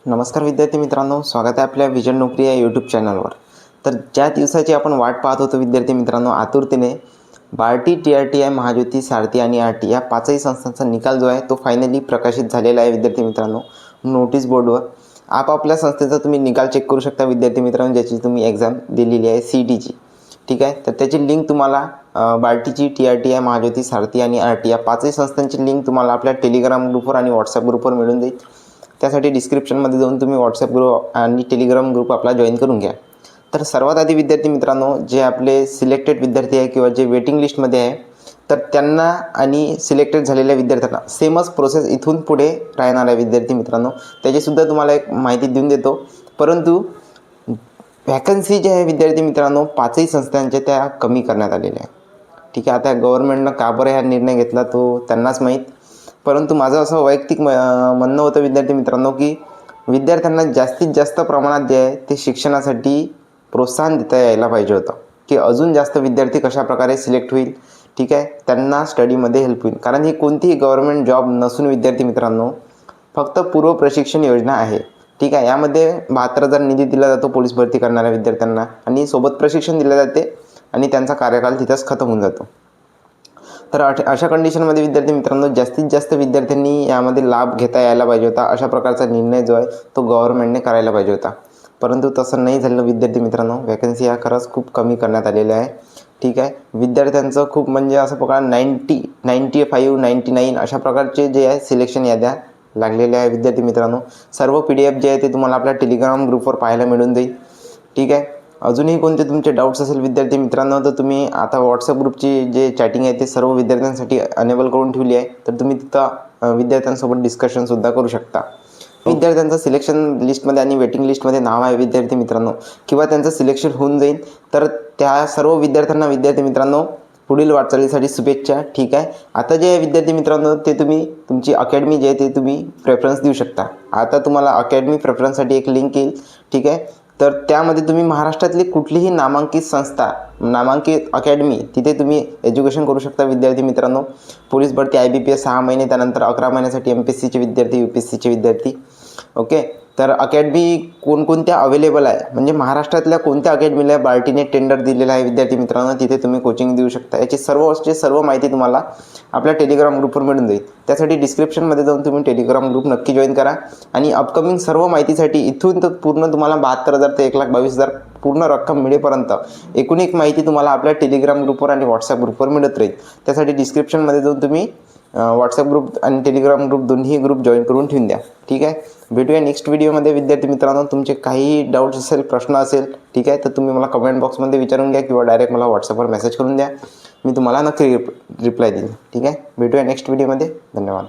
नमस्कार विद्यार्थी मित्रांनो, स्वागत आहे आपल्या विजन नोकरी या यूट्यूब चॅनलवर। तर ज्या दिवसाची आपण वाट पाहत होतो विद्यार्थी मित्रांनो आतुरतेने, बार्टी, TRTI, महाज्योती, सारथी आणि RT या पाचही संस्थांचा निकाल जो आहे तो फायनली प्रकाशित झालेला आहे विद्यार्थी मित्रांनो नोटीस बोर्डवर। आपापल्या संस्थेचा तुम्ही निकाल चेक करू शकता विद्यार्थी मित्रांनो, ज्याची तुम्ही एक्झाम दिलेली आहे CETची। ठीक आहे, तर त्याची लिंक तुम्हाला बार्टीची, TRTI, महाज्योती, सारथी आणि RT या पाचही संस्थांची लिंक तुम्हाला आपल्या टेलिग्राम ग्रुपवर आणि व्हॉट्सअप ग्रुपवर मिळून जाईल। त्यासाठी डिस्क्रिप्शनमध्ये जाऊन तुम्ही व्हॉट्सअप ग्रुप आणि टेलिग्राम ग्रुप आपला जॉईन करून घ्या। तर सर्वात आधी विद्यार्थी मित्रांनो, जे आपले सिलेक्टेड विद्यार्थी आहे किंवा जे वेटिंग लिस्टमध्ये आहे, तर त्यांना आणि सिलेक्टेड झालेल्या विद्यार्थ्यांना सेमच प्रोसेस इथून पुढे राहणार आहे विद्यार्थी मित्रांनो। त्याचीसुद्धा तुम्हाला एक माहिती देऊन देतो। परंतु व्हॅकन्सी जे आहे विद्यार्थी मित्रांनो पाचही संस्थांच्या त्या कमी करण्यात आलेल्या आहे। ठीक आहे, आता गव्हर्नमेंटनं का बरं हा निर्णय घेतला तो त्यांनाच माहीत। परंतु माझं असं वैयक्तिक म्हणणं होतं विद्यार्थी मित्रांनो की विद्यार्थ्यांना जास्तीत जास्त प्रमाणात जे आहे ते शिक्षणासाठी प्रोत्साहन देता यायला पाहिजे होतं, की अजून जास्त विद्यार्थी कशाप्रकारे सिलेक्ट होईल। ठीक आहे, त्यांना स्टडीमध्ये हेल्प होईल। कारण ही कोणतीही गव्हर्नमेंट जॉब नसून विद्यार्थी मित्रांनो फक्त पूर्व प्रशिक्षण योजना आहे। ठीक आहे, यामध्ये 72,000 निधी दिला जातो पोलीस भरती करणाऱ्या विद्यार्थ्यांना आणि सोबत प्रशिक्षण दिले जाते आणि त्यांचा कार्यकाल तिथंच खतम होऊन जातो। तर अशा कंडिशनमध्ये विद्यार्थी मित्रांनो जास्तीत जास्त विद्यार्थ्यांनी यामध्ये लाभ घेता यायला पाहिजे होता। अशा प्रकारचा निर्णय जो आहे तो गव्हर्नमेंटने करायला पाहिजे होता, परंतु तसं नाही झालं विद्यार्थी मित्रांनो। वॅकन्सी ह्या खरंच खूप कमी करण्यात आलेल्या आहे। ठीक आहे, विद्यार्थ्यांचं खूप म्हणजे असं बघा 90, 95, 99 अशा प्रकारचे जे आहे सिलेक्शन याद्या लागलेल्या आहे विद्यार्थी मित्रांनो। सर्व PDF जे आहे ते तुम्हाला आपल्या टेलिग्राम ग्रुपवर पाहायला मिळून जाईल। ठीक आहे, अजूनही कोणते तुमचे डाऊट्स असेल विद्यार्थी मित्रांनो तर तुम्ही आता व्हॉट्सअप ग्रुपची जे चॅटिंग आहे ते सर्व विद्यार्थ्यांसाठी अनेबल करून ठेवली आहे, तर तुम्ही तिथं विद्यार्थ्यांसोबत डिस्कशनसुद्धा करू शकता। विद्यार्थ्यांचं सिलेक्शन लिस्टमध्ये आणि वेटिंग लिस्टमध्ये नाव आहे विद्यार्थी मित्रांनो किंवा त्यांचं सिलेक्शन होऊन जाईल, तर त्या सर्व विद्यार्थ्यांना विद्यार्थी मित्रांनो पुढील वाटचालीसाठी शुभेच्छा। ठीक आहे, आता जे आहे विद्यार्थी मित्रांनो ते तुम्ही तुमची अकॅडमी जे आहे ते तुम्ही प्रेफरन्स देऊ शकता। आता तुम्हाला अकॅडमी प्रेफरन्ससाठी एक लिंक येईल। ठीक आहे, तर त्यामध्ये तुम्ही महाराष्ट्रातली कुठलीही नामांकित संस्था, नामांकित अकॅडमी तिथे तुम्ही एज्युकेशन करू शकता विद्यार्थी मित्रांनो। पोलीस भरती, IBPS 6 महिने, त्यानंतर 11 महिन्यासाठी MPSCचे विद्यार्थी, UPSCचे विद्यार्थी। ओके, तर अकॅडमी कोणकोणत्या अवेलेबल आहे म्हणजे महाराष्ट्रातल्या कोणत्या अकॅडमीला बार्टीने टेंडर दिलेला आहे विद्यार्थी मित्रांनो, तिथे तुम्ही कोचिंग देऊ शकता। याची सर्व माहिती तुम्हाला आपल्या टेलिग्राम ग्रुपवर मिळून जाईल। त्यासाठी डिस्क्रिप्शनमध्ये जाऊन तुम्ही टेलिग्राम ग्रुप नक्की जॉईन करा आणि अपकमिंग सर्व माहितीसाठी इथून तर पूर्ण तुम्हाला 72,000 ते 1,22,000 पूर्ण रक्कम मिळेपर्यंत एकूण एक माहिती तुम्हाला आपल्या टेलिग्राम ग्रुपवर आणि व्हॉट्सअप ग्रुपवर मिळत राहील। त्यासाठी डिस्क्रिप्शनमध्ये जाऊन तुम्ही व्हॉट्सअप ग्रुप आणि टेलिग्राम ग्रुप दोन्ही ग्रुप जॉईन करून ठेवून द्या। ठीक आहे, भेटूया नेक्स्ट व्हिडिओमध्ये विद्यार्थी मित्रांनो। तुमचे काही डाऊट्स असेल, प्रश्न असेल, ठीक आहे, तर तुम्ही मला कमेंट बॉक्समध्ये विचारून घ्या किंवा डायरेक्ट मला व्हॉट्सअपवर मेसेज करून द्या, मी तुम्हाला नक्की रिप्लाय देईन। ठीक आहे, भेटूया नेक्स्ट व्हिडिओमध्ये। धन्यवाद।